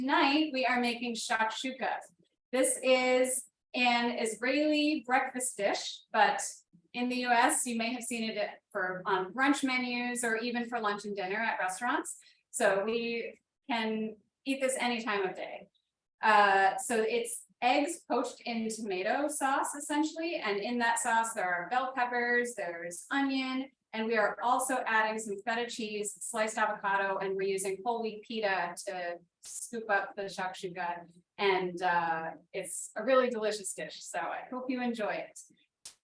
Tonight we are making shakshuka. This is an Israeli breakfast dish, but in the US you may have seen it on brunch menus or even for lunch and dinner at restaurants. So we can eat this any time of day. So it's eggs poached in tomato sauce essentially, and in that sauce there are bell peppers, there's onion, and we are also adding some feta cheese, sliced avocado, and we're using whole wheat pita to scoop up the shakshuka. And it's a really delicious dish, so I hope you enjoy it.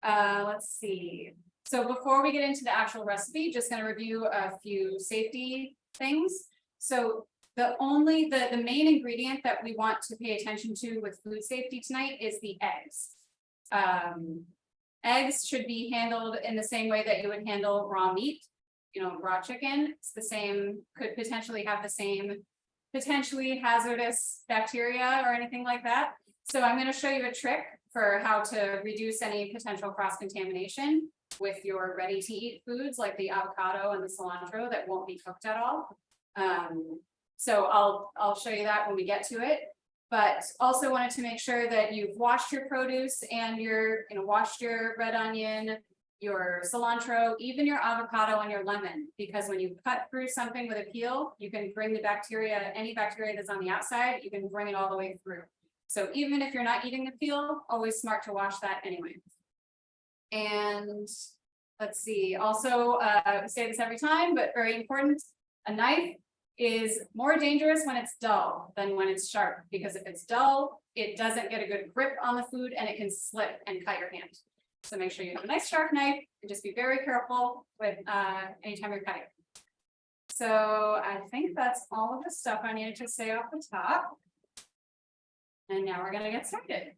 Let's see. So before we get into the actual recipe, just going to review a few safety things. So the main ingredient that we want to pay attention to with food safety tonight is the eggs. Eggs should be handled in the same way that you would handle raw meat, raw chicken. It's the same, could potentially have the same potentially hazardous bacteria or anything like that. So I'm going to show you a trick for how to reduce any potential cross-contamination with your ready-to-eat foods like the avocado and the cilantro that won't be cooked at all. So I'll show you that when we get to it. But also wanted to make sure that you've washed your produce and washed your red onion, your cilantro, even your avocado and your lemon, because when you cut through something with a peel, you can bring the bacteria, any bacteria that's on the outside, you can bring it all the way through. So even if you're not eating the peel, always smart to wash that anyway. And let's see, also, we say this every time, but very important, a knife is more dangerous when it's dull than when it's sharp, because if it's dull, it doesn't get a good grip on the food and it can slip and cut your hand. So make sure you have a nice sharp knife and just be very careful with anytime you're cutting. So I think that's all of the stuff I needed to say off the top. And now we're gonna get started.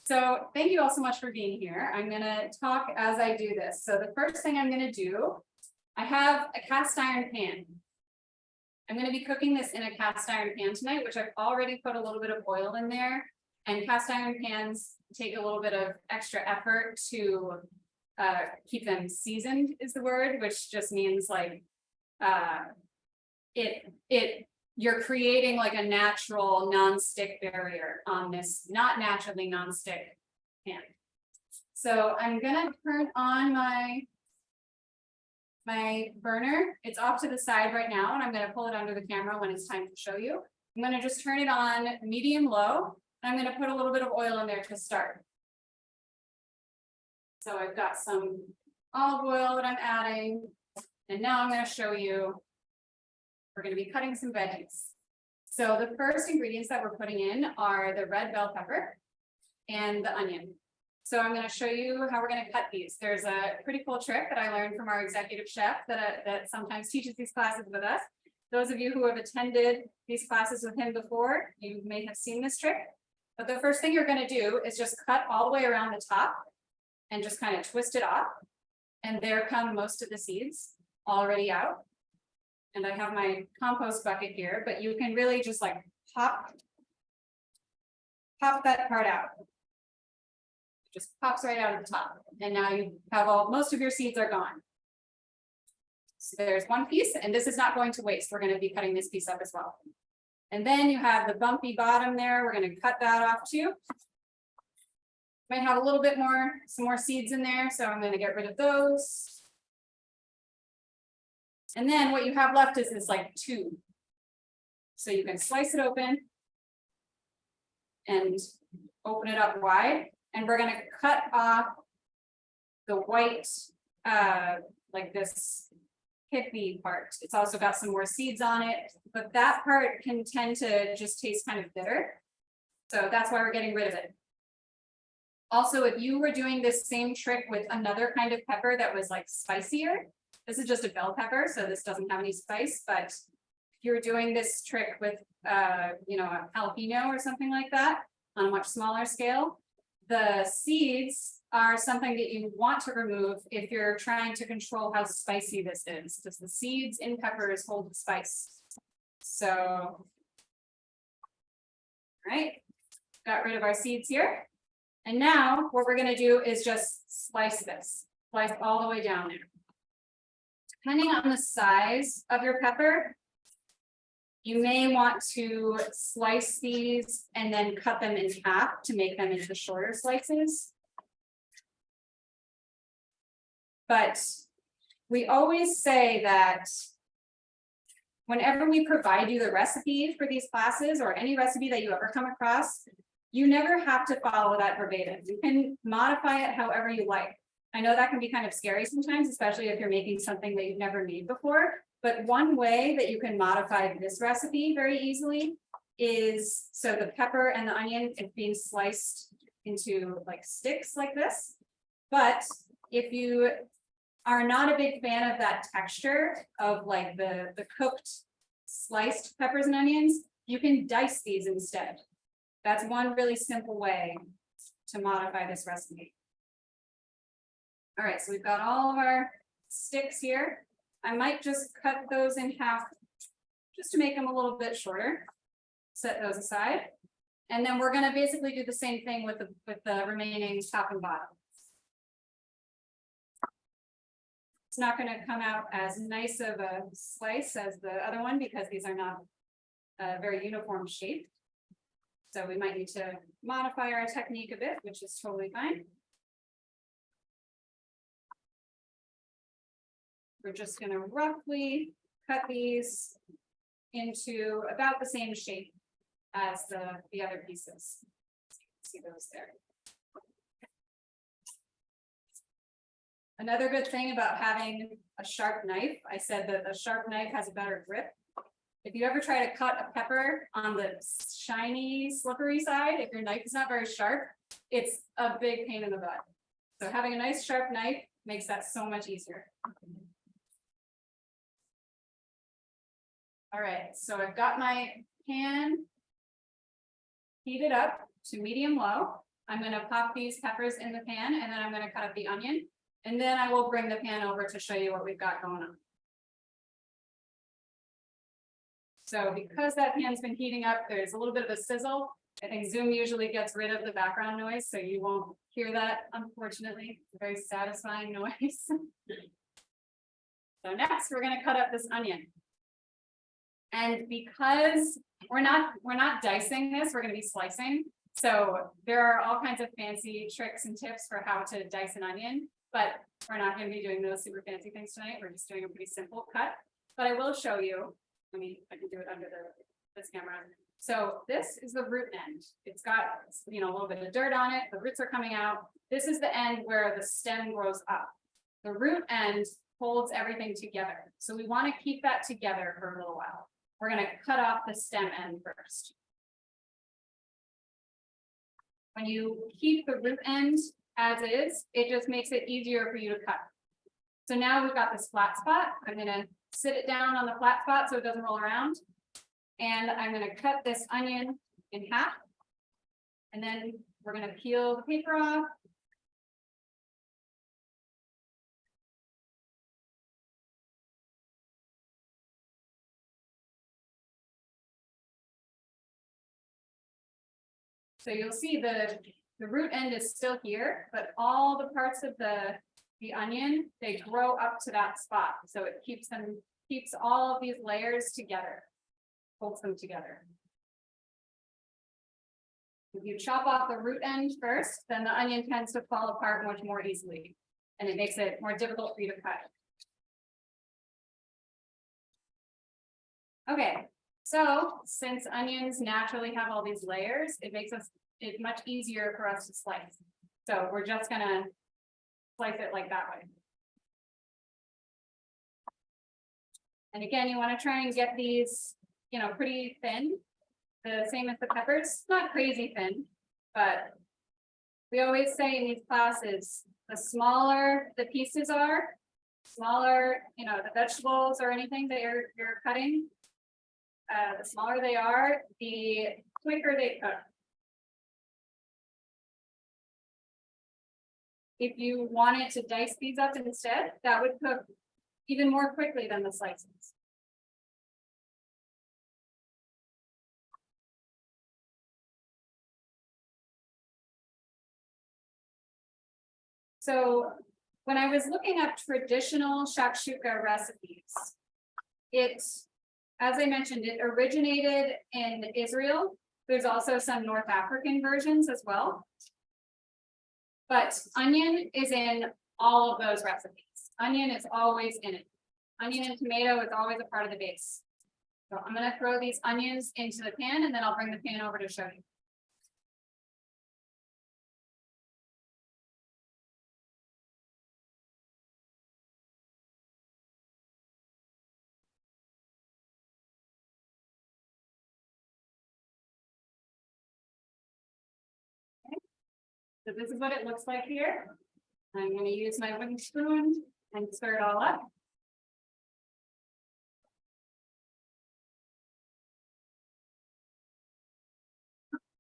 So thank you all so much for being here. I'm gonna talk as I do this. So the first thing I'm gonna do, I have a cast iron pan. I'm going to be cooking this in a cast iron pan tonight, which I've already put a little bit of oil in there. And cast iron pans take a little bit of extra effort to keep them seasoned is the word, which just means like you're creating like a natural non-stick barrier on this not naturally non-stick pan. So I'm going to turn on my burner. It's off to the side right now, and I'm going to pull it under the camera when it's time to show you. I'm going to just turn it on medium low, and I'm going to put a little bit of oil in there to start. So I've got some olive oil that I'm adding, and now I'm going to show you, we're going to be cutting some veggies. So the first ingredients that we're putting in are the red bell pepper and the onion. So I'm going to show you how we're going to cut these. There's a pretty cool trick that I learned from our executive chef that sometimes teaches these classes with us. Those of you who have attended these classes with him before, you may have seen this trick. But the first thing you're going to do is just cut all the way around the top and just kind of twist it off. And there come most of the seeds already out. And I have my compost bucket here, but you can really just like pop that part out. Just pops right out of the top, and now you have most of your seeds are gone. So there's one piece, and this is not going to waste. We're going to be cutting this piece up as well. And then you have the bumpy bottom there. We're going to cut that off too. Might have a little bit more, some more seeds in there, so I'm going to get rid of those. And then what you have left is this like tube. So you can slice it open and open it up wide. And we're going to cut off the white, like this hippie part. It's also got some more seeds on it, but that part can tend to just taste kind of bitter. So that's why we're getting rid of it. Also, if you were doing this same trick with another kind of pepper that was like spicier, this is just a bell pepper, so this doesn't have any spice, but if you're doing this trick with, a jalapeno or something like that on a much smaller scale, the seeds are something that you want to remove if you're trying to control how spicy this is, because the seeds in peppers hold the spice. So, all right, got rid of our seeds here. And now what we're going to do is just slice all the way down there. Depending on the size of your pepper, You may want to slice these and then cut them in half to make them into shorter slices. But we always say that whenever we provide you the recipe for these classes or any recipe that you ever come across, you never have to follow that verbatim. You can modify it however you like. I know that can be kind of scary sometimes, especially if you're making something that you've never made before. But one way that you can modify this recipe very easily is, so the pepper and the onion is being sliced into like sticks like this. But if you are not a big fan of that texture of like the cooked sliced peppers and onions, you can dice these instead. That's one really simple way to modify this recipe. All right, so we've got all of our sticks here. I might just cut those in half just to make them a little bit shorter. Set those aside. And then we're gonna basically do the same thing with the remaining top and bottom. It's not going to come out as nice of a slice as the other one because these are not a very uniform shape. So we might need to modify our technique a bit, which is totally fine. We're just going to roughly cut these into about the same shape as the other pieces. See those there. Another good thing about having a sharp knife, I said that a sharp knife has a better grip. If you ever try to cut a pepper on the shiny, slippery side, if your knife is not very sharp, it's a big pain in the butt. So having a nice sharp knife makes that so much easier. All right, so I've got my pan heated up to medium low. I'm going to pop these peppers in the pan and then I'm going to cut up the onion. And then I will bring the pan over to show you what we've got going on. So because that pan's been heating up, there's a little bit of a sizzle. I think Zoom usually gets rid of the background noise, so you won't hear that, unfortunately. It's a very satisfying noise. So next, we're going to cut up this onion. And because we're not dicing this, we're going to be slicing. So there are all kinds of fancy tricks and tips for how to dice an onion. But we're not going to be doing those super fancy things tonight. We're just doing a pretty simple cut. But I will show you. I mean, I can do it under this camera. So this is the root end. It's got, you know, a little bit of dirt on it. The roots are coming out. This is the end where the stem grows up. The root end holds everything together. So we want to keep that together for a little while. We're going to cut off the stem end first. When you keep the root end as is, it just makes it easier for you to cut. So now we've got this flat spot. I'm going to sit it down on the flat spot so it doesn't roll around. And I'm going to cut this onion in half. And then we're going to peel the paper off. So you'll see the root end is still here, but all the parts of the onion, they grow up to that spot. So it keeps all of these layers together, holds them together. If you chop off the root end first, then the onion tends to fall apart much more easily, and it makes it more difficult for you to cut. Okay, so since onions naturally have all these layers, it makes it much easier for us to slice. So we're just gonna slice it like that way. And again, you want to try and get these, you know, pretty thin. The same as the peppers, not crazy thin, but we always say in these classes, the smaller the pieces are, smaller, you know, the vegetables or anything that you're cutting, the smaller they are, the quicker they cook. If you wanted to dice these up instead, that would cook even more quickly than the slices. So when I was looking up traditional shakshuka recipes, it as I mentioned, it originated in Israel. There's also some North African versions as well. But onion is in all of those recipes. Onion is always in it. Onion and tomato is always a part of the base. So I'm going to throw these onions into the pan and then I'll bring the pan over to show you. So this is what it looks like here. I'm going to use my wooden spoon and stir it all up.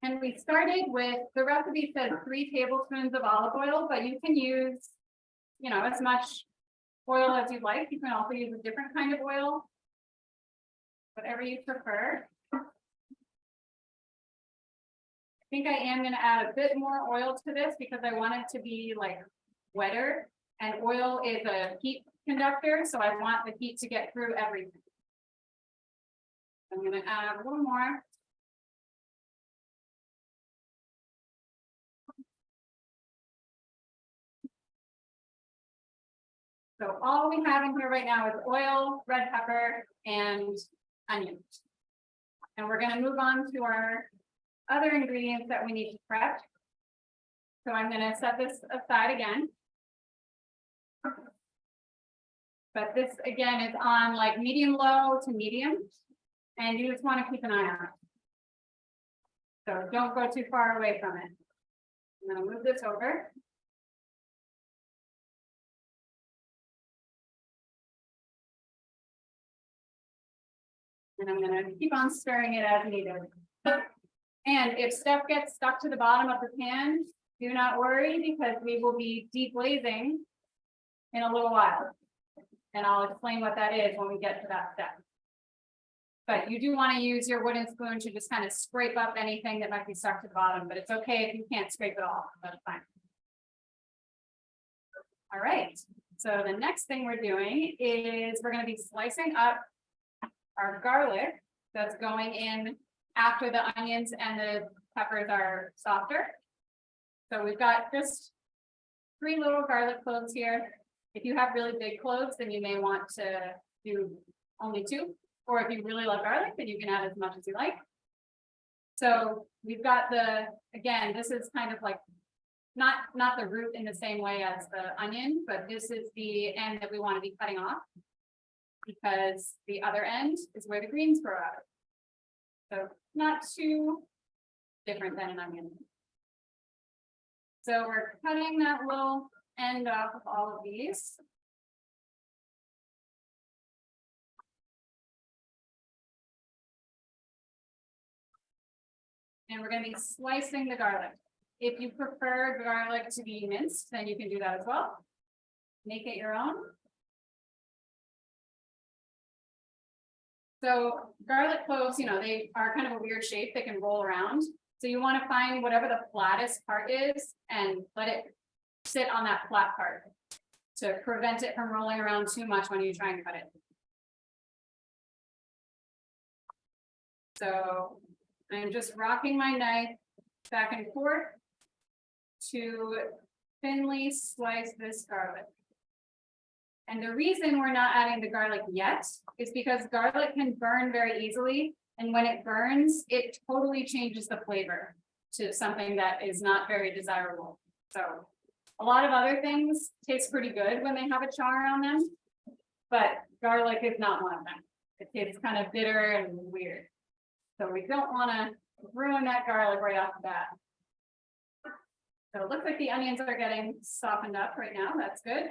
And we started with, the recipe said 3 tablespoons of olive oil, but you can use, you know, as much oil as you like. You can also use a different kind of oil, whatever you prefer. I think I am going to add a bit more oil to this because I want it to be like wetter, and oil is a heat conductor, so I want the heat to get through everything. I'm going to add a little more. So all we have in here right now is oil, red pepper, and onion. And we're going to move on to our other ingredients that we need to prep. So I'm going to set this aside again. But this again is on like medium low to medium, and you just want to keep an eye on it. So don't go too far away from it. I'm going to move this over. And I'm going to keep on stirring it as needed. And if stuff gets stuck to the bottom of the pan, do not worry because we will be deglazing in a little while. And I'll explain what that is when we get to that step. But you do want to use your wooden spoon to just kind of scrape up anything that might be stuck to the bottom, but it's okay if you can't scrape it all, that's fine. All right, so the next thing we're doing is we're going to be slicing up our garlic that's going in after the onions and the peppers are softer. So we've got just 3 little garlic cloves here. If you have really big cloves, then you may want to do only 2. Or if you really love garlic, then you can add as much as you like. So we've got the, again, this is kind of like not the root in the same way as the onion, but this is the end that we want to be cutting off, because the other end is where the greens grow out. So not too different than an onion. So we're cutting that little end off of all of these. And we're going to be slicing the garlic. If you prefer garlic to be minced, then you can do that as well. Make it your own. So garlic cloves, you know, they are kind of a weird shape. They can roll around. So you want to find whatever the flattest part is and let it sit on that flat part to prevent it from rolling around too much when you try and cut it. So I'm just rocking my knife back and forth to thinly slice this garlic. And the reason we're not adding the garlic yet is because garlic can burn very easily. And when it burns, it totally changes the flavor to something that is not very desirable. So a lot of other things taste pretty good when they have a char on them, but garlic is not one of them. It tastes kind of bitter and weird. So we don't want to ruin that garlic right off the bat. So it looks like the onions are getting softened up right now. That's good.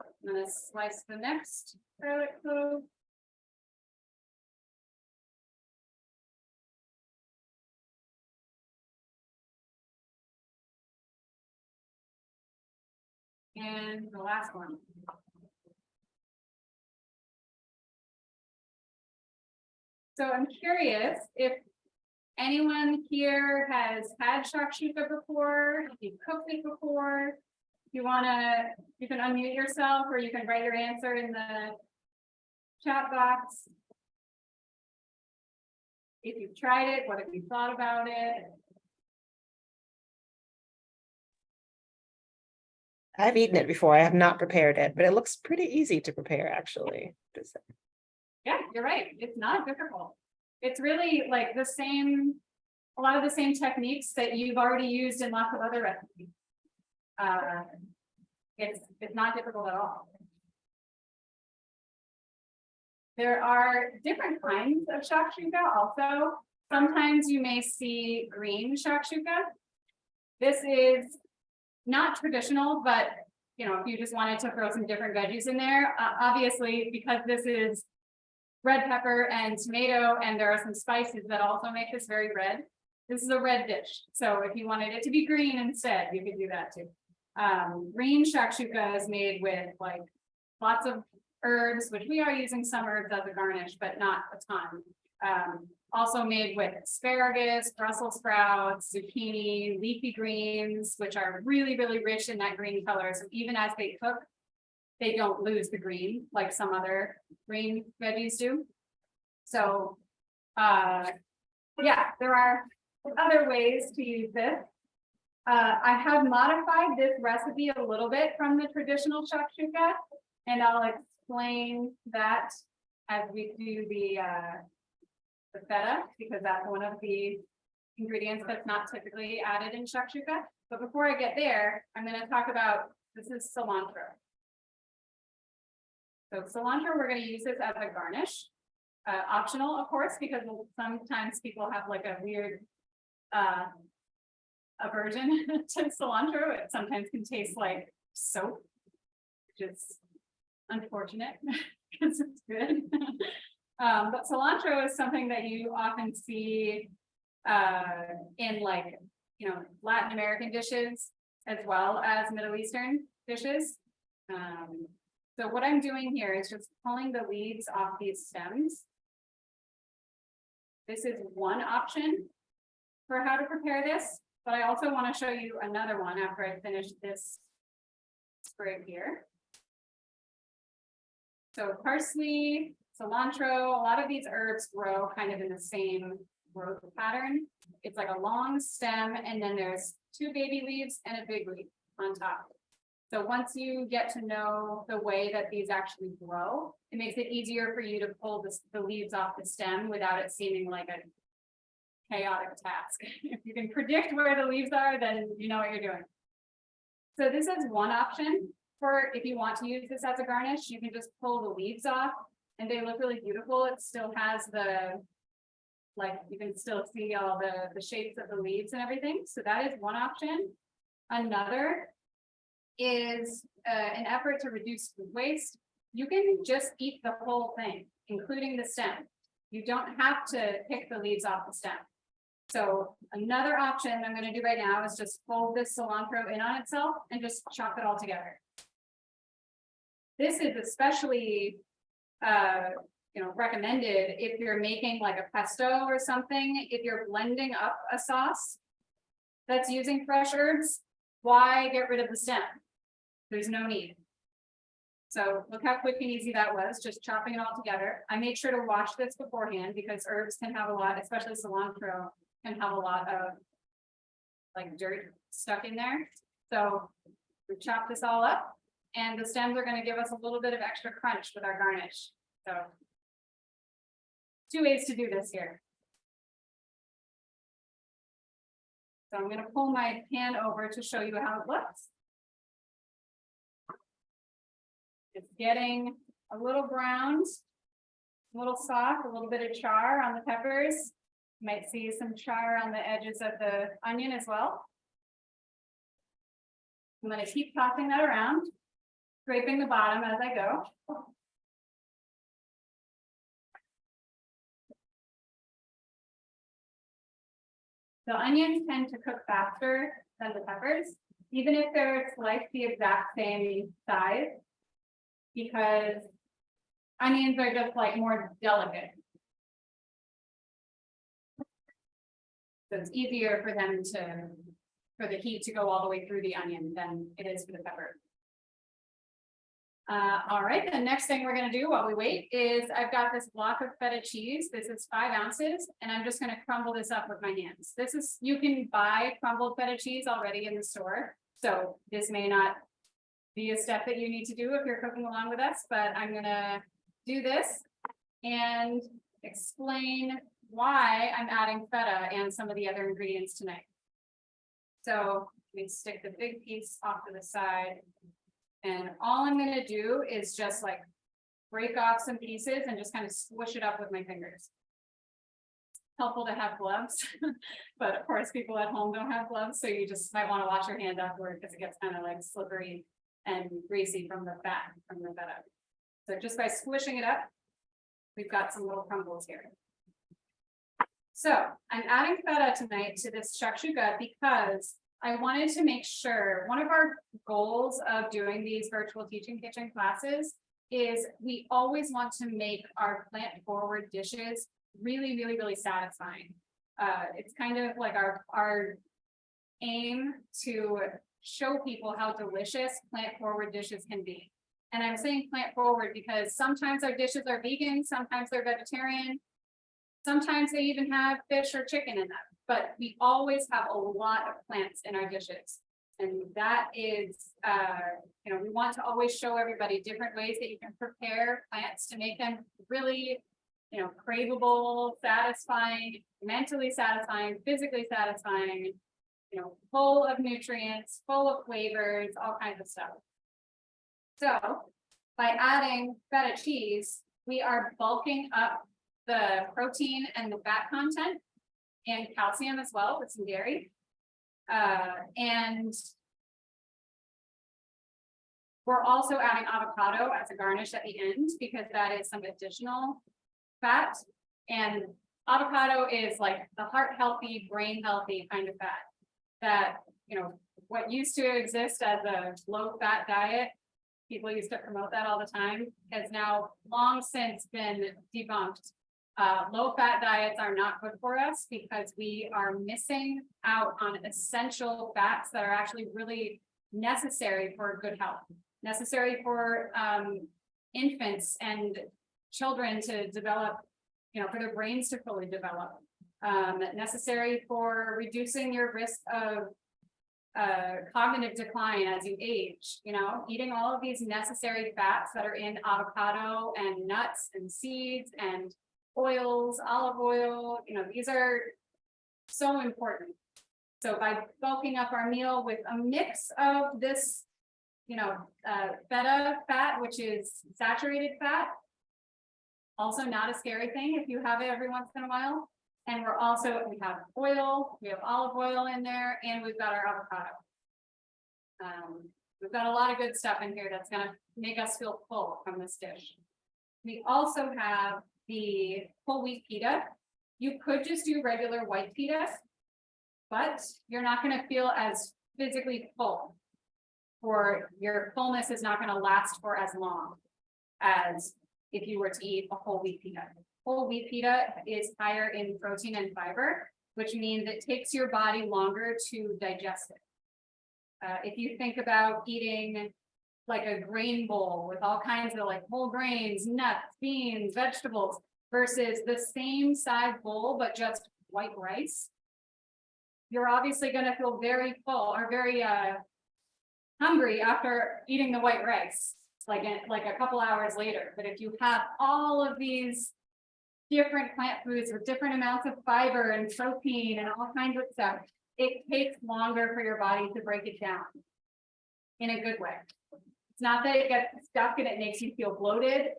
I'm going to slice the next garlic clove. And the last one. So I'm curious if anyone here has had shakshuka before, if you've cooked it before. If you want to, you can unmute yourself or you can write your answer in the chat box. If you've tried it, what have you thought about it? I've eaten it before. I have not prepared it, but it looks pretty easy to prepare, actually. Yeah, you're right. It's not difficult. It's really like the same, a lot of the same techniques that you've already used in lots of other recipes. It's not difficult at all. There are different kinds of shakshuka also. Sometimes you may see green shakshuka. This is not traditional, but you know, if you just wanted to throw some different veggies in there, obviously, because this is red pepper and tomato, and there are some spices that also make this very red. This is a red dish. So if you wanted it to be green instead, you could do that too. Green shakshuka is made with like lots of herbs, which we are using some herbs as a garnish, but not a ton. Also made with asparagus, Brussels sprouts, zucchini, leafy greens, which are really, really rich in that green color. So even as they cook, they don't lose the green like some other green veggies do. So, yeah, there are other ways to use this. I have modified this recipe a little bit from the traditional shakshuka, and I'll explain that as we do the feta, because that's one of the ingredients that's not typically added in shakshuka. But before I get there, I'm going to talk about, this is cilantro. So cilantro, we're going to use this as a garnish. Optional, of course, because sometimes people have like a weird aversion to cilantro. It sometimes can taste like soap, which is unfortunate because it's good. But cilantro is something that you often see in like, you know, Latin American dishes as well as Middle Eastern dishes. So what I'm doing here is just pulling the leaves off these stems. This is one option for how to prepare this, but I also want to show you another one after I finish this sprig here. So parsley, cilantro, a lot of these herbs grow kind of in the same growth pattern. It's like a long stem, and then there's two baby leaves and a big leaf on top. So once you get to know the way that these actually grow, it makes it easier for you to pull the leaves off the stem without it seeming like a chaotic task. If you can predict where the leaves are, then you know what you're doing. So this is one option for if you want to use this as a garnish. You can just pull the leaves off and they look really beautiful. It still has the, like, you can still see all the shapes of the leaves and everything. So that is one option. Another is an effort to reduce food waste. You can just eat the whole thing, including the stem. You don't have to pick the leaves off the stem. So another option I'm going to do right now is just fold this cilantro in on itself and just chop it all together. This is especially recommended if you're making like a pesto or something. If you're blending up a sauce that's using fresh herbs, why get rid of the stem? There's no need. So look how quick and easy that was, just chopping it all together. I made sure to wash this beforehand because herbs can have a lot, especially cilantro, can have a lot of like dirt stuck in there. So we chop this all up, and the stems are going to give us a little bit of extra crunch with our garnish. So two ways to do this here. So I'm going to pull my pan over to show you how it looks. It's getting a little browned, a little soft, a little bit of char on the peppers. You might see some char on the edges of the onion as well. I'm going to keep tossing that around, scraping the bottom as I go. The onions tend to cook faster than the peppers, even if they're sliced the exact same size, because onions are just like more delicate. So it's easier for them for the heat to go all the way through the onion than it is for the pepper. All right, the next thing we're gonna do while we wait is I've got this block of feta cheese. This is 5 ounces, and I'm just gonna crumble this up with my hands. This is, you can buy crumbled feta cheese already in the store. So this may not be a step that you need to do if you're cooking along with us, but I'm gonna do this and explain why I'm adding feta and some of the other ingredients tonight. So let me stick the big piece off to the side. And all I'm gonna do is just like break off some pieces and just kind of squish it up with my fingers. Helpful to have gloves, but of course people at home don't have gloves, so you just might want to wash your hand afterward because it gets kind of like slippery and greasy from the fat from the feta. So just by squishing it up, we've got some little crumbles here. So I'm adding feta tonight to this shakshuka because I wanted to make sure one of our goals of doing these virtual teaching kitchen classes is we always want to make our plant forward dishes really, really, really satisfying. It's kind of like our aim to show people how delicious plant forward dishes can be. And I'm saying plant forward because sometimes our dishes are vegan, sometimes they're vegetarian, sometimes they even have fish or chicken in them. But we always have a lot of plants in our dishes. And that is, we want to always show everybody different ways that you can prepare plants to make them really, craveable, satisfying, mentally satisfying, physically satisfying, full of nutrients, full of flavors, all kinds of stuff. So by adding feta cheese, we are bulking up the protein and the fat content, and calcium as well with some dairy. And we're also adding avocado as a garnish at the end because that is some additional fat. And avocado is like the heart healthy, brain healthy kind of fat that, what used to exist as a low fat diet, people used to promote that all the time, has now long since been debunked. Low fat diets are not good for us because we are missing out on essential fats that are actually really necessary for good health, necessary for infants and children to develop, for their brains to fully develop, necessary for reducing your risk of cognitive decline as you age. Eating all of these necessary fats that are in avocado and nuts and seeds and oils, olive oil, these are so important. So by bulking up our meal with a mix of this, feta fat, which is saturated fat, also not a scary thing if you have it every once in a while. And we have oil, we have olive oil in there, and we've got our avocado. We've got a lot of good stuff in here that's gonna make us feel full from this dish. We also have the whole wheat pita. You could just do regular white pita, but you're not going to feel as physically full, or your fullness is not going to last for as long as if you were to eat a whole wheat pita. Whole wheat pita is higher in protein and fiber, which means it takes your body longer to digest it. If you think about eating like a grain bowl with all kinds of like whole grains, nuts, beans, vegetables, versus the same size bowl, but just white rice, you're obviously going to feel very full or very hungry after eating the white rice, like a couple hours later. But if you have all of these different plant foods with different amounts of fiber and protein and all kinds of stuff, it takes longer for your body to break it down in a good way. It's not that it gets stuck and it makes you feel bloated.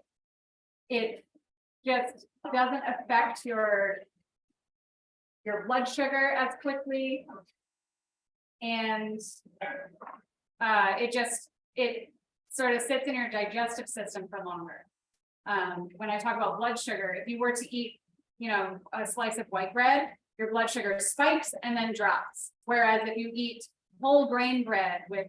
It just doesn't affect your blood sugar as quickly. And it sort of sits in your digestive system for longer. When I talk about blood sugar, if you were to eat, a slice of white bread, your blood sugar spikes and then drops. Whereas if you eat whole grain bread with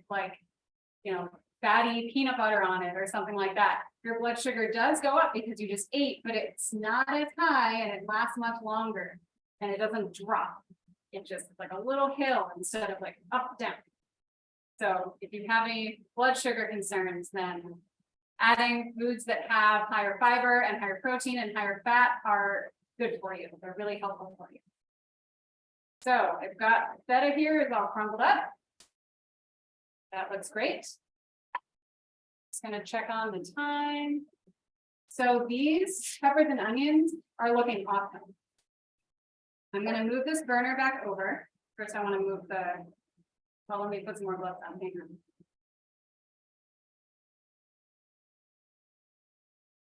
fatty peanut butter on it or something like that, your blood sugar does go up because you just ate, but it's not as high and it lasts much longer and it doesn't drop. It just like a little hill instead of like up, down. So if you have any blood sugar concerns, then adding foods that have higher fiber and higher protein and higher fat are good for you. They're really helpful for you. So I've got feta here is all crumbled up. That looks great. Just gonna check on the time. So these peppers and onions are looking awesome. I'm gonna move this burner back over. First, I want to move the, well, let me put some more gloves on. Hang on.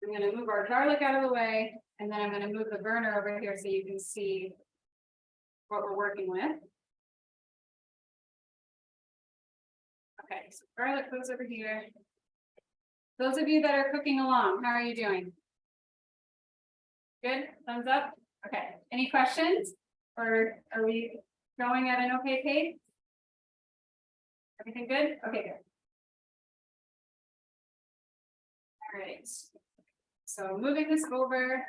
I'm gonna move our garlic out of the way, and then I'm gonna move the burner over here so you can see what we're working with. Okay, so garlic goes over here. Those of you that are cooking along, how are you doing? Good, thumbs up. Okay, any questions? Or are we going at an okay pace? Everything good? Okay, good. All right. So moving this over.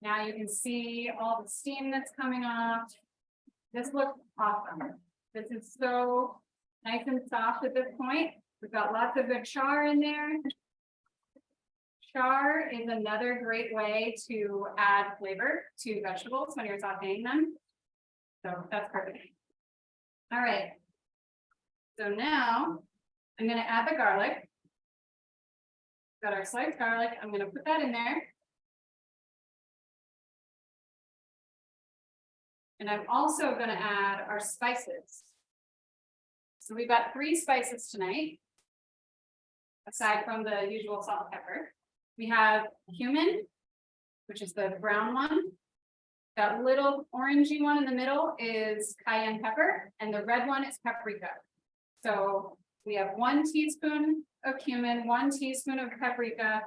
Now you can see all the steam that's coming off. This looks awesome. This is so nice and soft at this point. We've got lots of good char in there. Char is another great way to add flavor to vegetables when you're sauteing them. So that's perfect. All right. So now I'm going to add the garlic. Got our sliced garlic. I'm going to put that in there. And I'm also going to add our spices. So we've got 3 spices tonight, aside from the usual salt and pepper. We have cumin, which is the brown one. That little orangey one in the middle is cayenne pepper, and the red one is paprika. So we have 1 teaspoon of cumin, 1 teaspoon of paprika,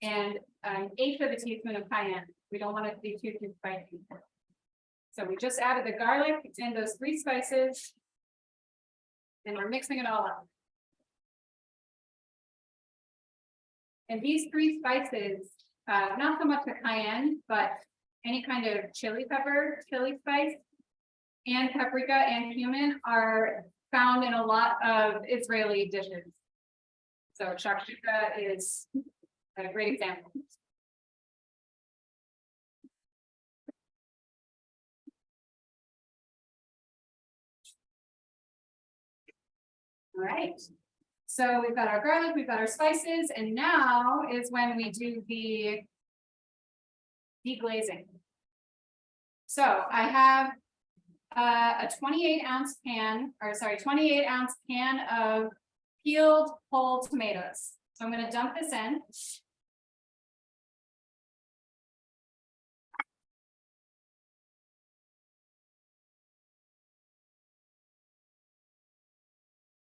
and an 1/8 of a teaspoon of cayenne. We don't want it to be too spicy. So we just added the garlic and those 3 spices, and we're mixing it all up. And these 3 spices, not so much the cayenne, but any kind of chili pepper, chili spice, and paprika and cumin are found in a lot of Israeli dishes. So shakshuka is a great example. All right. So we've got our garlic, we've got our spices, and now is when we do the deglazing. So I have a 28-ounce pan, or sorry, 28-ounce can of peeled whole tomatoes. So I'm going to dump this in.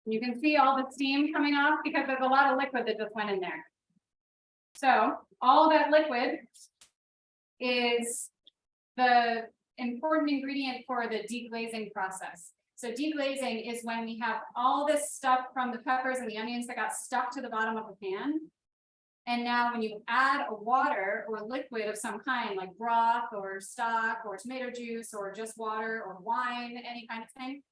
You can see all the steam coming off because there's a lot of liquid that just went in there. So all that liquid is the important ingredient for the deglazing process. So deglazing is when we have all this stuff from the peppers and the onions that got stuck to the bottom of the pan. And now when you add a water or liquid of some kind, like broth or stock or tomato juice or just water or wine, any kind of thing,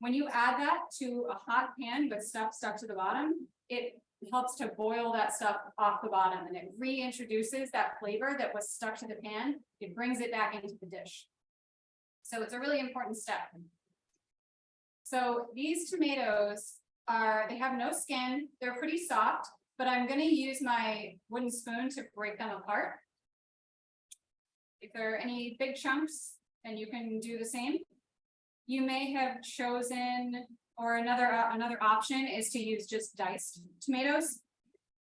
when you add that to a hot pan with stuff stuck to the bottom, it helps to boil that stuff off the bottom, and it reintroduces that flavor that was stuck to the pan. It brings it back into the dish. So it's a really important step. So these tomatoes they have no skin. They're pretty soft, but I'm going to use my wooden spoon to break them apart. If there are any big chunks, then you can do the same. You may have chosen, or another option is to use just diced tomatoes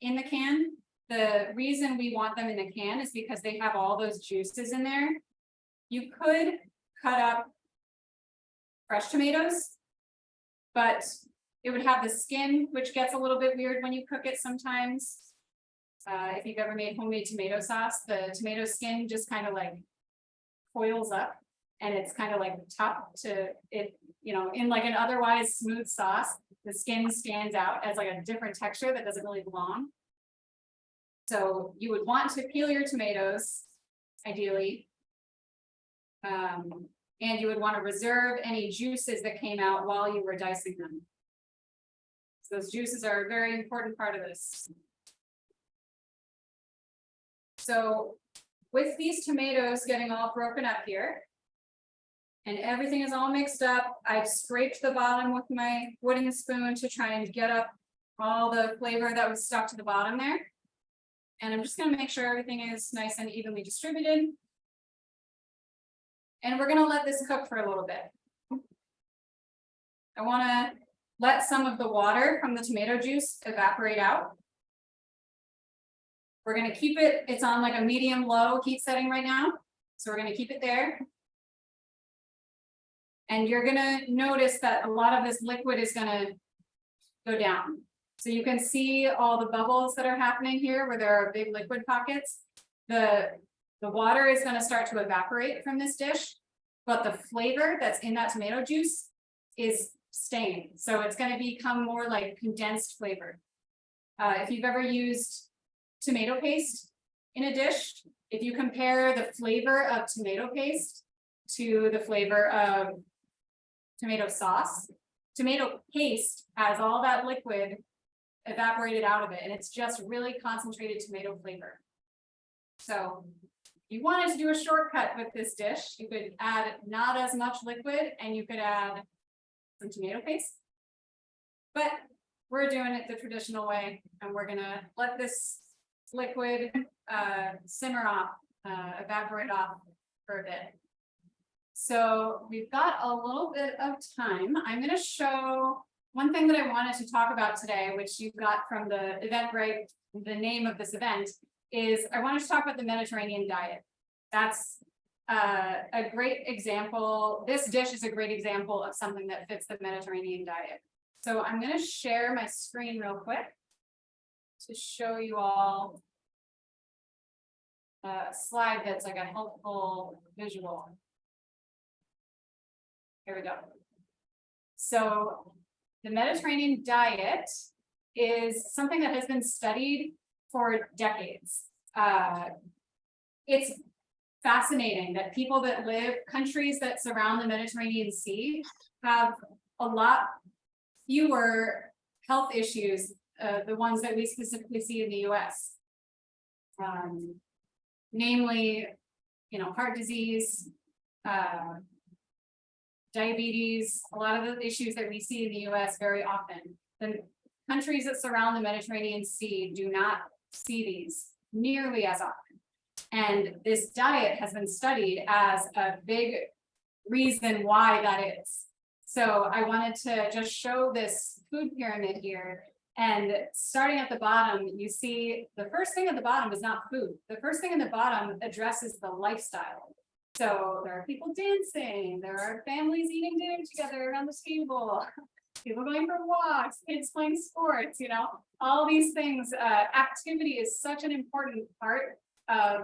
in the can. The reason we want them in the can is because they have all those juices in there. You could cut up fresh tomatoes, but it would have the skin, which gets a little bit weird when you cook it sometimes. If you've ever made homemade tomato sauce, the tomato skin just kind of like coils up. And it's kind of like tough to it, you know, in like an otherwise smooth sauce, the skin stands out as like a different texture that doesn't really belong. So you would want to peel your tomatoes, ideally. And you would want to reserve any juices that came out while you were dicing them. So those juices are a very important part of this. So with these tomatoes getting all broken up here, and everything is all mixed up, I've scraped the bottom with my wooden spoon to try and get up all the flavor that was stuck to the bottom there. And I'm just gonna make sure everything is nice and evenly distributed. And we're gonna let this cook for a little bit. I wanna let some of the water from the tomato juice evaporate out. We're gonna keep it, it's on like a medium low heat setting right now. So we're gonna keep it there. And you're gonna notice that a lot of this liquid is gonna go down. So you can see all the bubbles that are happening here where there are big liquid pockets. The water is gonna start to evaporate from this dish, but the flavor that's in that tomato juice is staying. So it's gonna become more like condensed flavor. If you've ever used tomato paste in a dish, if you compare the flavor of tomato paste to the flavor of tomato sauce, tomato paste has all that liquid evaporated out of it, and it's just really concentrated tomato flavor. So if you wanted to do a shortcut with this dish, you could add not as much liquid and you could add some tomato paste. But we're doing it the traditional way, and we're gonna let this liquid simmer off, evaporate off for a bit. So we've got a little bit of time. I'm going to show one thing that I wanted to talk about today, which you got from the Eventbrite. The name of this event is I wanted to talk about the Mediterranean diet. That's a great example. This dish is a great example of something that fits the Mediterranean diet. So I'm going to share my screen real quick to show you all a slide that's like a helpful visual. Here we go. So the Mediterranean diet is something that has been studied for decades. It's fascinating that people that live, countries that surround the Mediterranean Sea have a lot fewer health issues, the ones that we specifically see in the US. Namely, heart disease, diabetes, a lot of the issues that we see in the US very often. The countries that surround the Mediterranean Sea do not see these nearly as often. And this diet has been studied as a big reason why that is. So I wanted to just show this food pyramid here. And starting at the bottom, you see the first thing at the bottom is not food. The first thing at the bottom addresses the lifestyle. So there are people dancing, there are families eating dinner together around the table, people going for walks, kids playing sports, all these things. Activity is such an important part of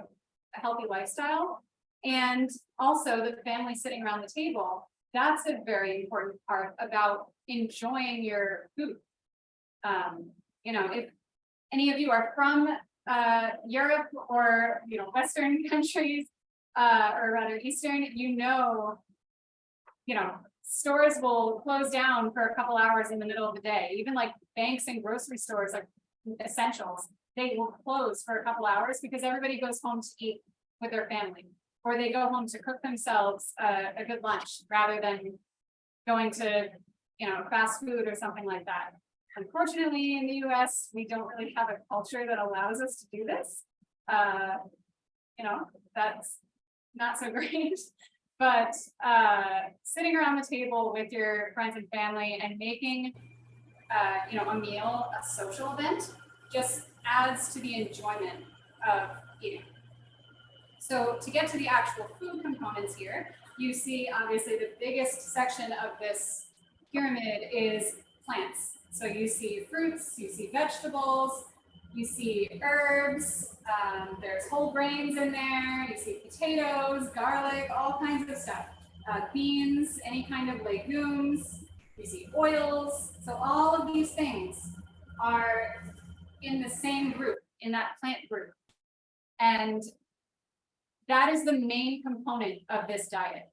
a healthy lifestyle. And also the family sitting around the table, that's a very important part about enjoying your food. If any of you are from Europe or Western countries, or rather Eastern, stores will close down for a couple hours in the middle of the day. Even like banks and grocery stores, like essentials, they will close for a couple hours because everybody goes home to eat with their family, or they go home to cook themselves a good lunch rather than going to, fast food or something like that. Unfortunately, in the US, we don't really have a culture that allows us to do this. That's not so great, but sitting around the table with your friends and family and making, a meal, a social event, just adds to the enjoyment of eating. So to get to the actual food components here, you see obviously the biggest section of this pyramid is plants. So you see fruits, you see vegetables, you see herbs, there's whole grains in there, you see potatoes, garlic, all kinds of stuff. Beans, any kind of legumes, you see oils. So all of these things are in the same group, in that plant group. And that is the main component of this diet.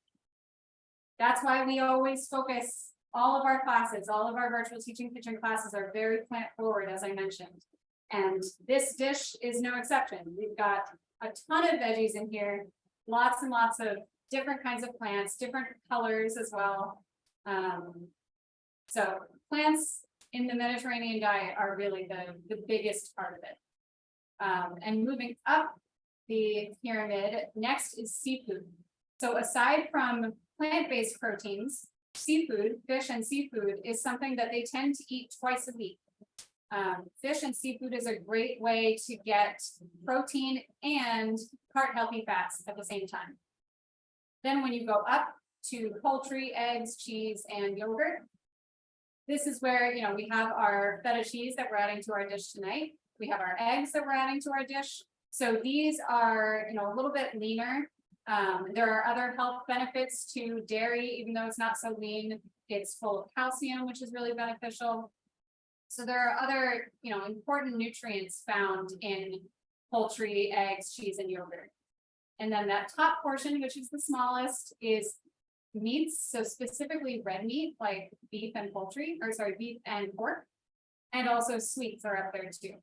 That's why we always focus all of our classes, all of our virtual teaching kitchen classes are very plant forward, as I mentioned. And this dish is no exception. We've got a ton of veggies in here, lots and lots of different kinds of plants, different colors as well. So plants in the Mediterranean diet are really the biggest part of it. And moving up the pyramid, next is seafood. So aside from plant-based proteins, seafood, fish and seafood is something that they tend to eat twice a week. Fish and seafood is a great way to get protein and heart-healthy fats at the same time. Then when you go up to poultry, eggs, cheese, and yogurt, this is where, we have our feta cheese that we're adding to our dish tonight. We have our eggs that we're adding to our dish. So these are, a little bit leaner. There are other health benefits to dairy, even though it's not so lean. It's full of calcium, which is really beneficial. So there are other, important nutrients found in poultry, eggs, cheese, and yogurt. And then that top portion, which is the smallest, is meats. So specifically red meat, like beef and beef and pork. And also sweets are up there too.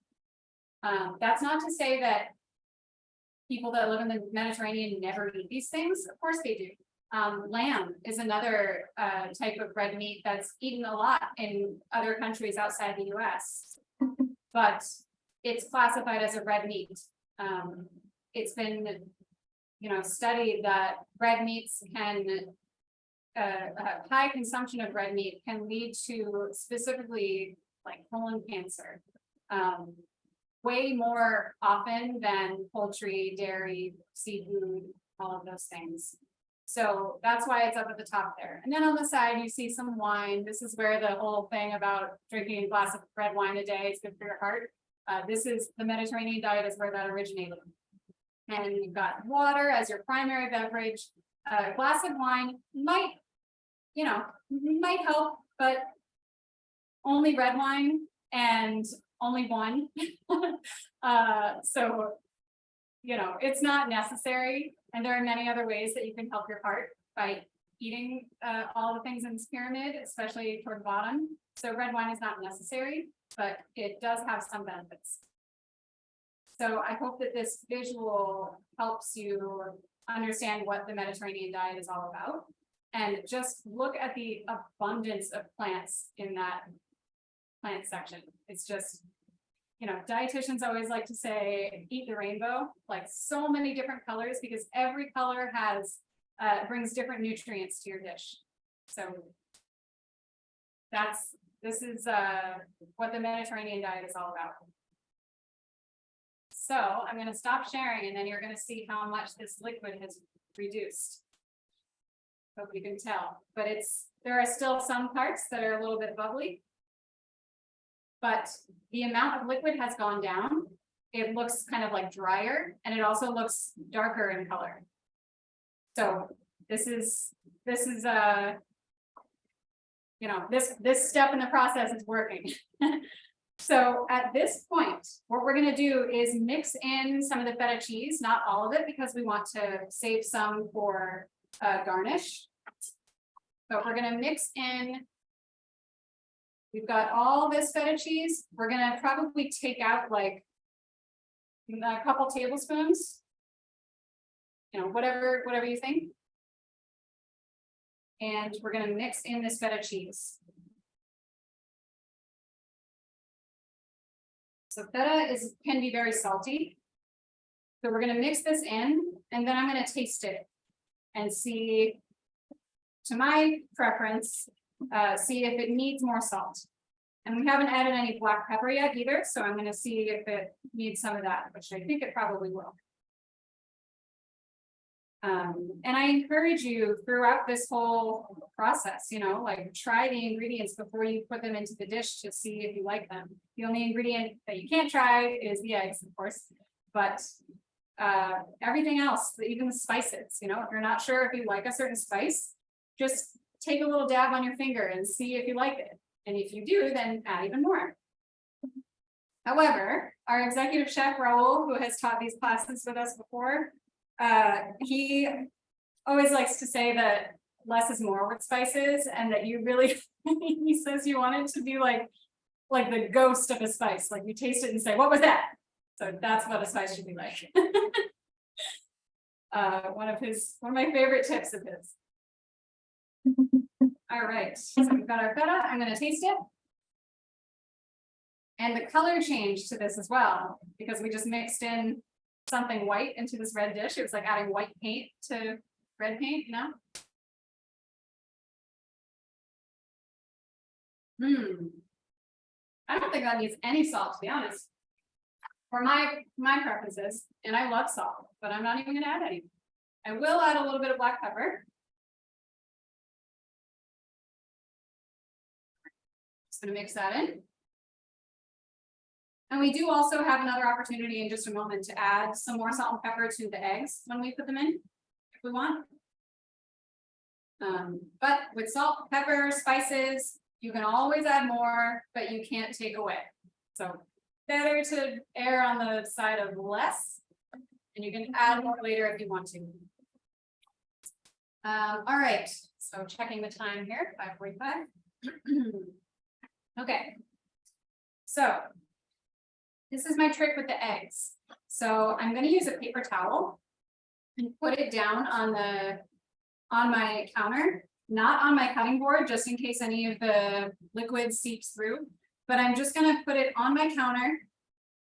That's not to say that people that live in the Mediterranean never eat these things. Of course they do. Lamb is another type of red meat that's eaten a lot in other countries outside the US, but it's classified as a red meat. It's been, studied that red meats can, high consumption of red meat can lead to specifically like colon cancer. Way more often than poultry, dairy, seafood, all of those things. So that's why it's up at the top there. And then on the side, you see some wine. This is where the whole thing about drinking a glass of red wine a day is good for your heart. This is the Mediterranean diet is where that originated. And you've got water as your primary beverage. A glass of wine might help, but only red wine and only one. So, it's not necessary. And there are many other ways that you can help your heart by eating all the things in this pyramid, especially toward the bottom. So red wine is not necessary, but it does have some benefits. So I hope that this visual helps you understand what the Mediterranean diet is all about. And just look at the abundance of plants in that plant section. It's just, dietitians always like to say, eat the rainbow, like so many different colors, because every color has, brings different nutrients to your dish. So this is what the Mediterranean diet is all about. So I'm going to stop sharing and then you're going to see how much this liquid has reduced. Hope you can tell, but there are still some parts that are a little bit bubbly. But the amount of liquid has gone down. It looks kind of like drier, and it also looks darker in color. So this is this step in the process is working. So at this point, what we're going to do is mix in some of the feta cheese, not all of it, because we want to save some for garnish. But we're going to mix in. We've got all this feta cheese. We're going to probably take out like a couple tablespoons, whatever you think. And we're going to mix in this feta cheese. So feta can be very salty. So we're going to mix this in, and then I'm going to taste it and see, to my preference, see if it needs more salt. And we haven't added any black pepper yet either, so I'm going to see if it needs some of that, which I think it probably will. And I encourage you throughout this whole process, like try the ingredients before you put them into the dish to see if you like them. The only ingredient that you can't try is the eggs, of course, but everything else, even the spices, if you're not sure if you like a certain spice, just take a little dab on your finger and see if you like it. And if you do, then add even more. However, our executive chef, Raul, who has taught these classes with us before, he always likes to say that less is more with spices, and that you really, he says you want it to be like the ghost of a spice, like you taste it and say, what was that? So that's what a spice should be like. One of my favorite tips of his. All right, so we've got our feta. I'm gonna taste it. And the color changed to this as well, because we just mixed in something white into this red dish. It was like adding white paint to red paint, you know? I don't think that needs any salt, to be honest. For my preferences, and I love salt, but I'm not even gonna add any. I will add a little bit of black pepper. Just gonna mix that in. And we do also have another opportunity in just a moment to add some more salt and pepper to the eggs when we put them in, if we want. But with salt, pepper, spices, you can always add more, but you can't take away. So better to err on the side of less, and you can add more later if you want to. All right, so checking the time here, 5:45. Okay, so this is my trick with the eggs. So I'm going to use a paper towel and put it down on my counter, not on my cutting board, just in case any of the liquid seeps through. But I'm just going to put it on my counter.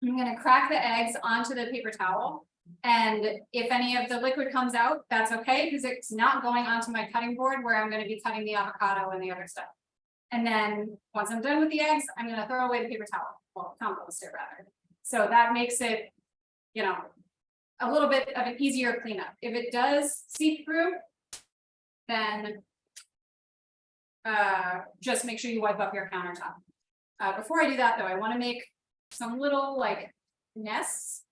I'm going to crack the eggs onto the paper towel. And if any of the liquid comes out, that's okay, because it's not going onto my cutting board where I'm going to be cutting the avocado and the other stuff. And then once I'm done with the eggs, I'm going to throw away the paper towel, well, compost it rather. So that makes it, you know, a little bit of an easier cleanup. If it does seep through, then just make sure you wipe up your countertop. Before I do that though, I want to make some little like nests,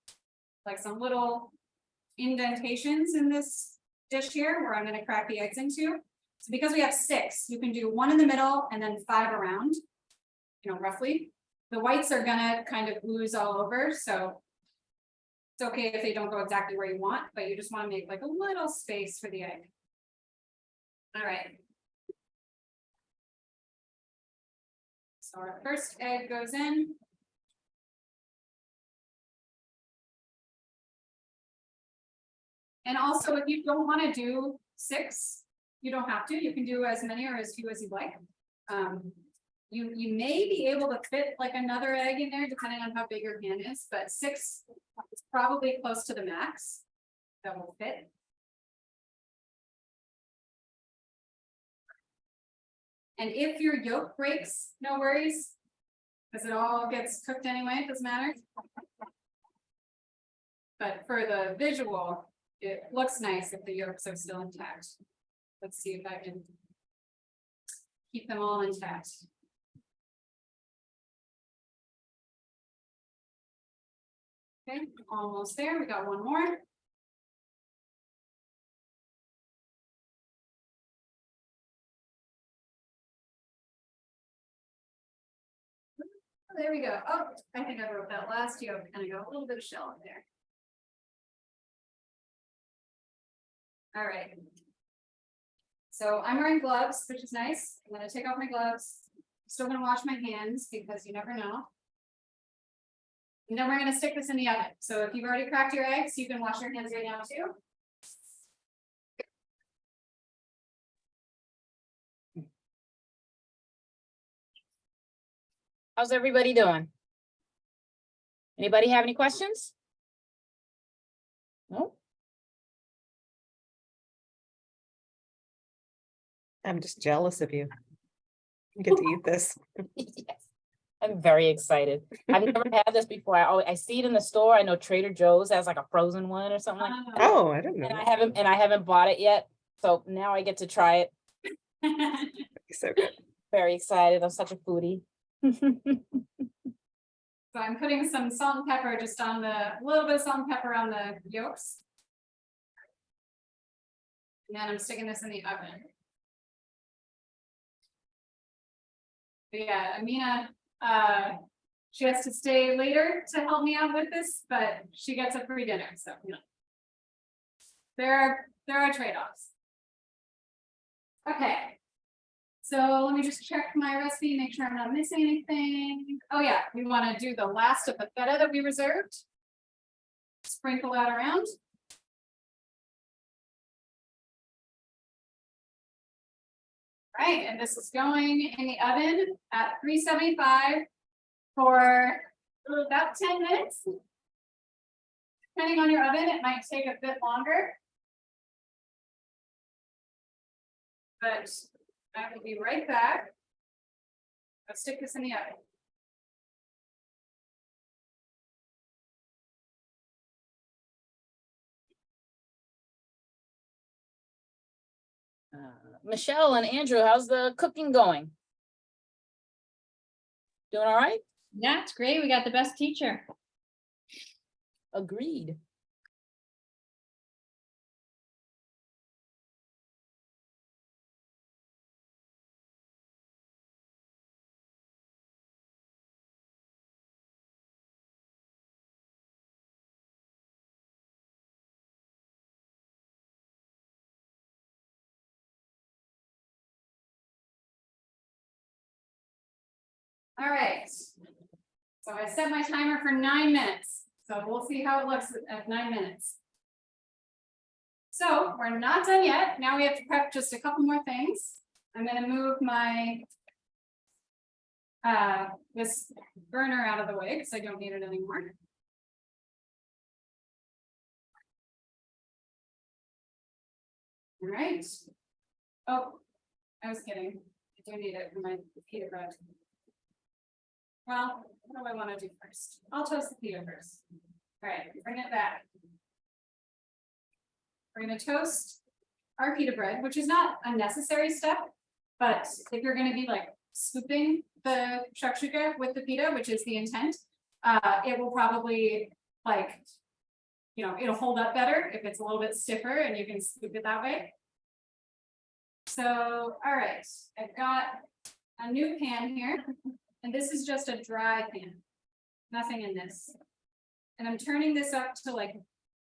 like some little indentations in this dish here where I'm going to crack the eggs into. So because we have 6, you can do 1 in the middle and then 5 around, you know, roughly. The whites are gonna kind of ooze all over, so it's okay if they don't go exactly where you want, but you just want to make like a little space for the egg. All right. So our first egg goes in. And also, if you don't want to do 6, you don't have to. You can do as many or as few as you'd like. You may be able to fit like another egg in there, depending on how big your pan is, but 6 is probably close to the max that will fit. And if your yolk breaks, no worries, because it all gets cooked anyway, it doesn't matter. But for the visual, it looks nice if the yolks are still intact. Let's see if I can keep them all intact. Okay, almost there. We got 1 more. There we go. Oh, I think I wrote that last yolk and I got a little bit of shell in there. All right. So I'm wearing gloves, which is nice. I'm going to take off my gloves. Still going to wash my hands because you never know. And then we're going to stick this in the oven. So if you've already cracked your eggs, you can wash your hands right now too. How's everybody doing? Anybody have any questions? No? I'm just jealous of you. You get to eat this. Yes. I'm very excited. I've never had this before. I see it in the store. I know Trader Joe's has like a frozen one or something like that. Oh, I didn't know. And I haven't bought it yet. So now I get to try it. So good. Very excited. I'm such a foodie. So I'm putting some salt and pepper just on a little bit of salt and pepper on the yolks. And then I'm sticking this in the oven. But yeah, Amina, she has to stay later to help me out with this, but she gets a free dinner, so you know. There are trade-offs. Okay. So let me just check my recipe, make sure I'm not missing anything. Oh yeah, we want to do the last of the feta that we reserved. Sprinkle that around. right, and this is going in the oven at 375 for about 10 minutes. Depending on your oven, it might take a bit longer. But I will be right back. Let's stick this in the oven. Michelle and Andrew, how's the cooking going? Doing all right? Yeah, it's great. We got the best teacher. Agreed. All right. So I set my timer for 9 minutes. So we'll see how it looks at 9 minutes. So we're not done yet. Now we have to prep just a couple more things. I'm going to move my this burner out of the way because I don't need it anymore. All right. Oh, I was kidding. I do need it for my pita bread. Well, what do I want to do first? I'll toast the pita first. All right, bring it back. We're going to toast our pita bread, which is not a necessary step, but if you're going to be like scooping the shakshuka with the pita, which is the intent, it will probably like, you know, it'll hold up better if it's a little bit stiffer and you can scoop it that way. So, all right, I've got a new pan here, and this is just a dry pan, nothing in this. And I'm turning this up to like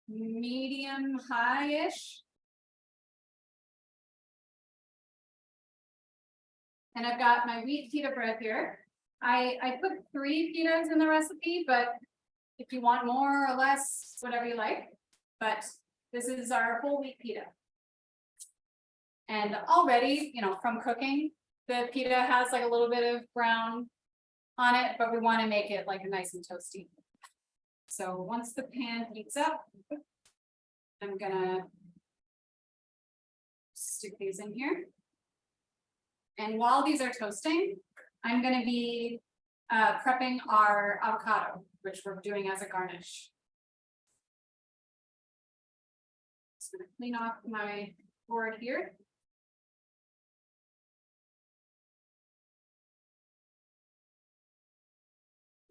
medium high-ish. And I've got my wheat pita bread here. I put 3 pitas in the recipe, but if you want more or less, whatever you like. But this is our whole wheat pita. And already, you know, from cooking, the pita has like a little bit of brown on it, but we want to make it like nice and toasty. So once the pan heats up, I'm gonna stick these in here. And while these are toasting, I'm gonna be prepping our avocado, which we're doing as a garnish. Just gonna clean off my board here.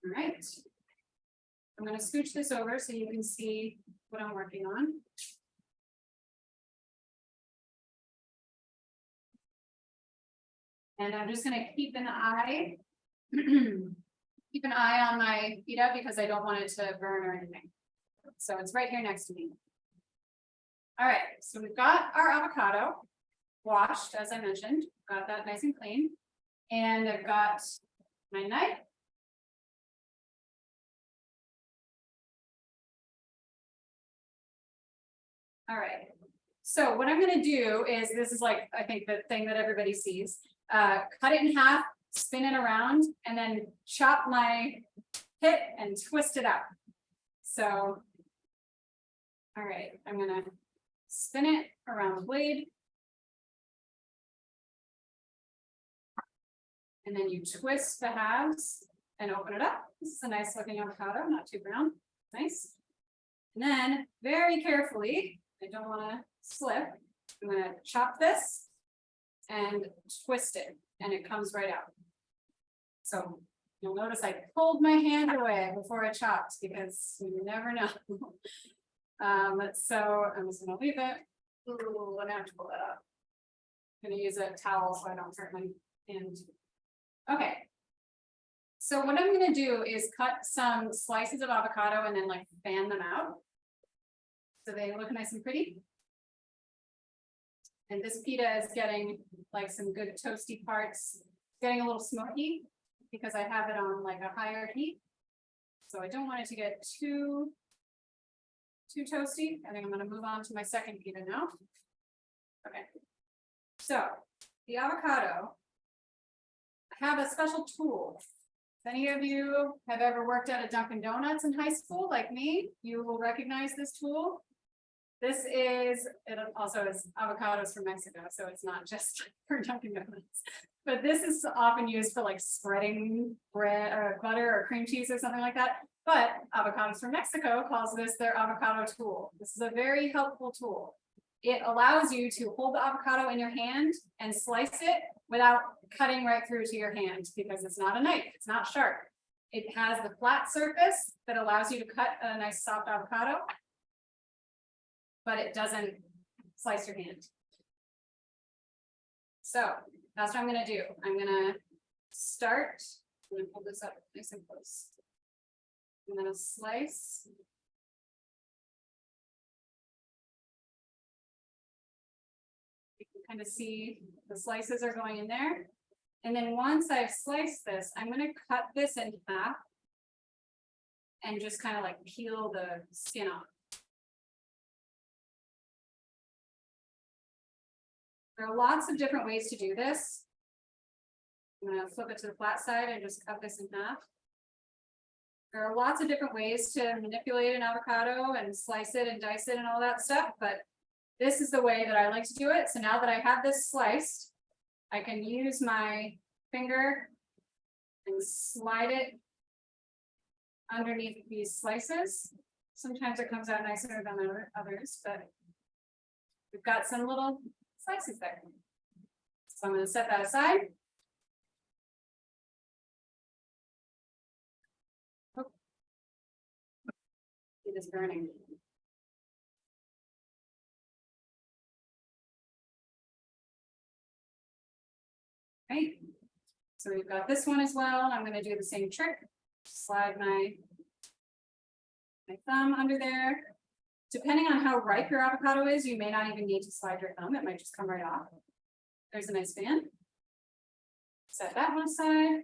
All right. I'm going to scooch this over so you can see what I'm working on. And I'm just going to keep an eye, on my pita because I don't want it to burn or anything. So it's right here next to me. All right, so we've got our avocado washed, as I mentioned, got that nice and clean. And I've got my knife. All right, so what I'm gonna do is, this is like, I think the thing that everybody sees, cut it in half, spin it around, and then chop my pit and twist it out. So, all right, I'm gonna spin it around the blade. And then you twist the halves and open it up. This is a nice looking avocado, not too brown, nice. And then very carefully, I don't want to slip. I'm going to chop this and twist it, and it comes right out. So you'll notice I pulled my hand away before I chopped because you never know. So I'm just going to leave it. Ooh, I'm going to have to pull that up. I'm going to use a towel so I don't hurt my hand. Okay. So what I'm going to do is cut some slices of avocado and then like fan them out, so they look nice and pretty. And this pita is getting like some good toasty parts, getting a little smoky because I have it on like a higher heat. So I don't want it to get too toasty. I think I'm going to move on to my second pita now. Okay. So the avocado. I have a special tool. If any of you have ever worked at a Dunkin' Donuts in high school, like me, you will recognize this tool. This is, it also is avocados from Mexico, so it's not just for Dunkin' Donuts. But this is often used for like spreading bread or butter or cream cheese or something like that. But Avocados from Mexico calls this their avocado tool. This is a very helpful tool. It allows you to hold the avocado in your hand and slice it without cutting right through to your hand because it's not a knife, it's not sharp. It has the flat surface that allows you to cut a nice soft avocado, but it doesn't slice your hand. So that's what I'm gonna do. I'm gonna start, I'm gonna pull this up nice and close. I'm gonna slice. You can kind of see the slices are going in there. And then once I've sliced this, I'm gonna cut this in half and just kind of like peel the skin off. There are lots of different ways to do this. I'm gonna flip it to the flat side and just cut this in half. There are lots of different ways to manipulate an avocado and slice it and dice it and all that stuff, but this is the way that I like to do it. So now that I have this sliced, I can use my finger and slide it underneath these slices. Sometimes it comes out nicer than others, but we've got some little slices there. So I'm going to set that aside. Oh. It is burning. Right. So we've got this one as well. I'm going to do the same trick. Slide my thumb under there. Depending on how ripe your avocado is, you may not even need to slide your thumb. It might just come right off. There's a nice fan. Set that one aside.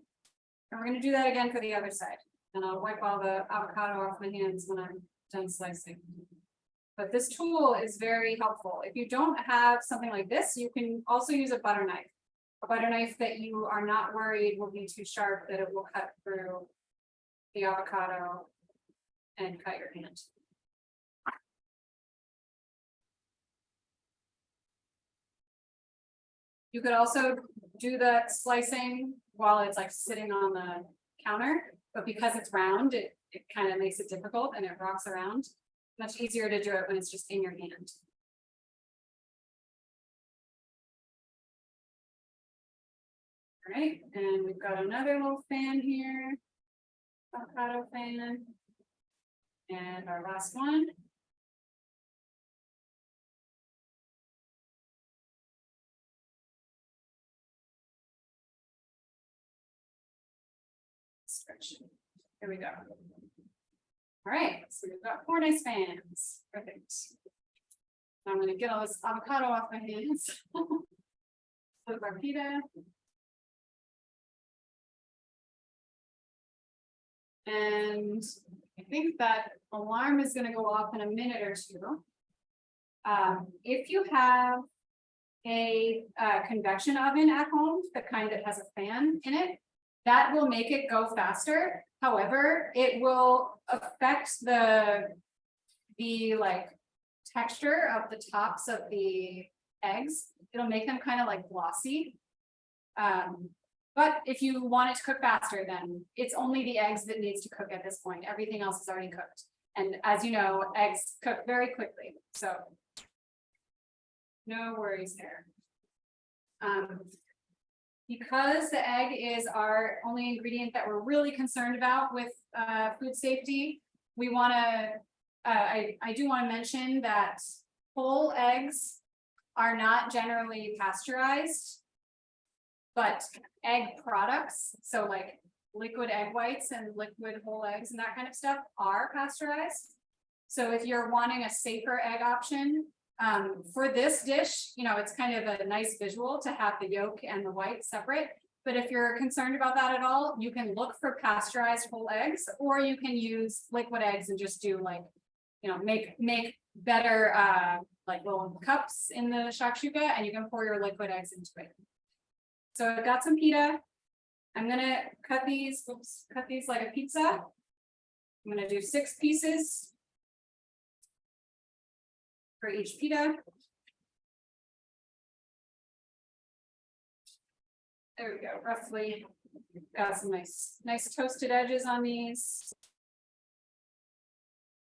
And we're going to do that again for the other side. And I'll wipe all the avocado off my hands when I'm done slicing. But this tool is very helpful. If you don't have something like this, you can also use a butter knife. A butter knife that you are not worried will be too sharp that it will cut through the avocado and cut your hand. You could also do the slicing while it's like sitting on the counter, but because it's round, it kind of makes it difficult and it rocks around. Much easier to do it when it's just in your hand. All right, and we've got another little fan here, avocado fan, and our last one. Stretch. Here we go. All right, so we've got 4 nice fans. Perfect. Now I'm going to get all this avocado off my hands. Flip our pita. And I think that alarm is going to go off in a minute or two. If you have a convection oven at home, the kind that has a fan in it, that will make it go faster. However, it will affect the like texture of the tops of the eggs. It'll make them kind of like glossy. But if you want it to cook faster, then it's only the eggs that needs to cook at this point. Everything else is already cooked. And as you know, eggs cook very quickly. So no worries there. Because the egg is our only ingredient that we're really concerned about with food safety, we want to, I do want to mention that whole eggs are not generally pasteurized, but egg products, so like liquid egg whites and liquid whole eggs and that kind of stuff are pasteurized. So if you're wanting a safer egg option, for this dish, you know, it's kind of a nice visual to have the yolk and the white separate. But if you're concerned about that at all, you can look for pasteurized whole eggs, or you can use liquid eggs and just do like, you know, make better like little cups in the shakshuka, and you can pour your liquid eggs into it. So I've got some pita. I'm gonna cut these like a pizza. I'm gonna do 6 pieces for each pita. There we go, roughly. Got some nice toasted edges on these.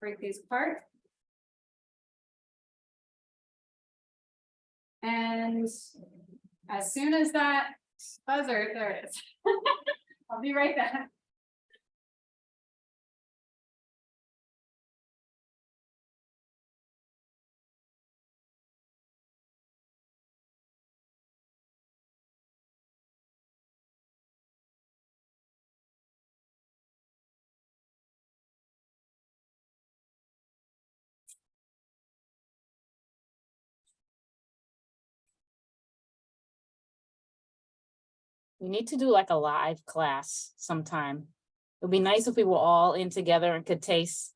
Break these apart. And as soon as that buzzer, there it is. I'll be right back. We need to do like a live class sometime. It'd be nice if we were all in together and could taste.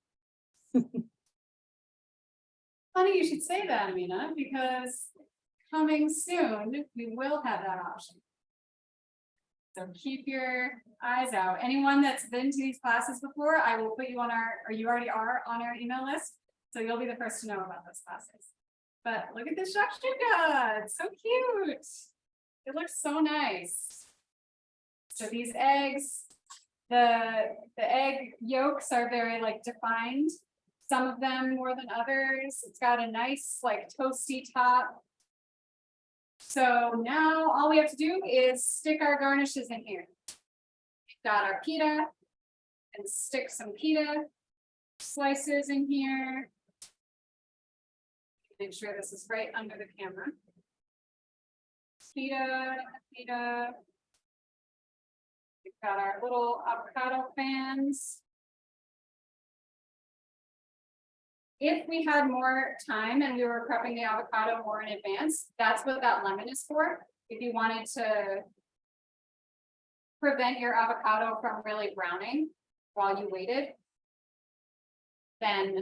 Funny you should say that, Amina, because coming soon, we will have that option. So keep your eyes out. Anyone that's been to these classes before, I will put you on or you already are on our email list. So you'll be the first to know about those classes. But look at this shakshuka, it's so cute. It looks so nice. So these eggs, the egg yolks are very like defined. Some of them more than others. It's got a nice like toasty top. So now all we have to do is stick our garnishes in here. Got our pita and stick some pita slices in here. Make sure this is right under the camera. Pita. We've got our little avocado fans. If we had more time and we were prepping the avocado more in advance, that's what that lemon is for. If you wanted to prevent your avocado from really browning while you waited, then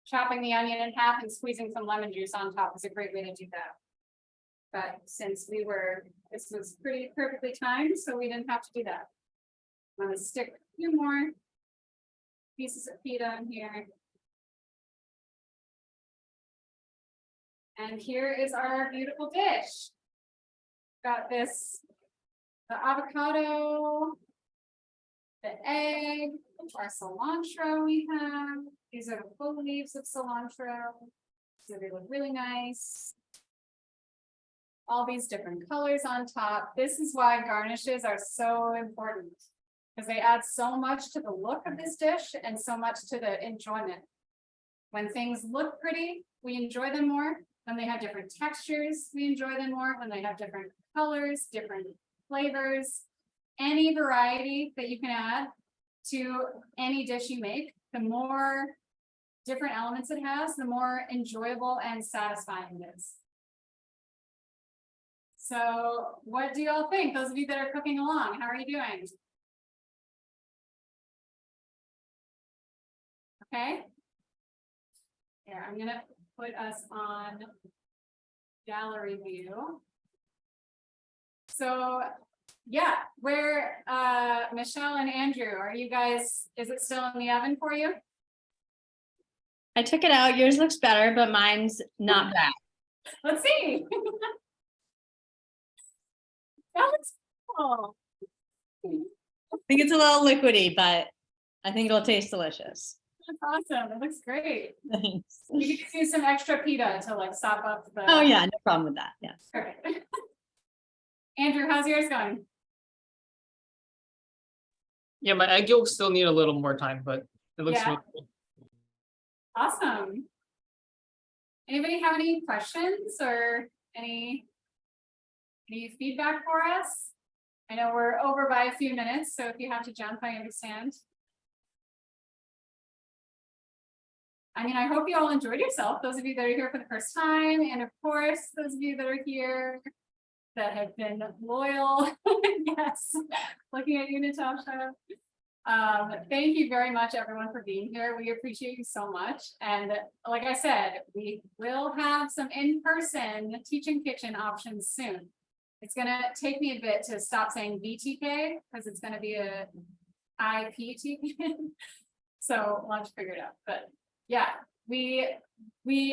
chopping the onion in half and squeezing some lemon juice on top is a great way to do that. But since this was pretty perfectly timed, so we didn't have to do that. I'm gonna stick a few more pieces of pita in here. And here is our beautiful dish. Got this, the avocado, the egg, our cilantro we have. These are the full leaves of cilantro. So they look really nice. All these different colors on top. This is why garnishes are so important, because they add so much to the look of this dish and so much to the enjoyment. When things look pretty, we enjoy them more. When they have different textures, we enjoy them more. When they have different colors, different flavors, any variety that you can add to any dish you make, the more different elements it has, the more enjoyable and satisfying it is. So what do y'all think? Those of you that are cooking along, how are you doing? Okay. Here, I'm gonna put us on gallery view. So yeah, where Michelle and Andrew, are you guys, is it still in the oven for you? I took it out. Yours looks better, but mine's not bad. Let's see. That looks cool. I think it's a little liquidy, but I think it'll taste delicious. That's awesome. It looks great. Thanks. You can just use some extra pita to like sop up the. Oh yeah, no problem with that. Yes. Perfect. Andrew, how's yours going? Yeah, my egg yolks still need a little more time, but it looks Yeah. really good. Awesome. Anybody have any questions or any feedback for us? I know we're over by a few minutes, so if you have to jump, I understand. I mean, I hope you all enjoyed yourself, those of you that are here for the first time, and of course, those of you that are here that have been loyal. Yes, looking at you, Natasha. Thank you very much, everyone, for being here. We appreciate you so much. And like I said, we will have some in-person teaching kitchen options soon. It's gonna take me a bit to stop saying VTK, because it's gonna be a IPTK. So we'll have to figure it out, but yeah, we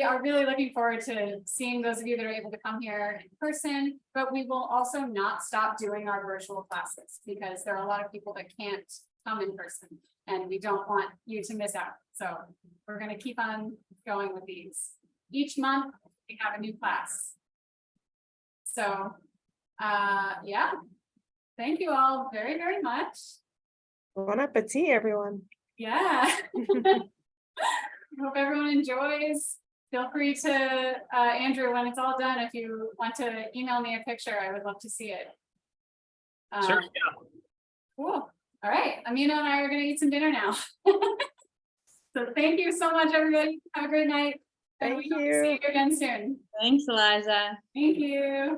are really looking forward to seeing those of you that are able to come here in person, but we will also not stop doing our virtual classes because there are a lot of people that can't come in person and we don't want you to miss out. So we're gonna keep on going with these. Each month we have a new class. So, yeah, thank you all very, very much. Bon appetit, everyone. Yeah. Hope everyone enjoys. Feel free to, Andrew, when it's all done, if you want to email me a picture, I would love to see it. Sure, Cool. All right, Amina and I are gonna eat some dinner now. So thank you so much, everybody. Have a great night. And Thank we hope to you. see you again soon. Thanks, Eliza. Thank you.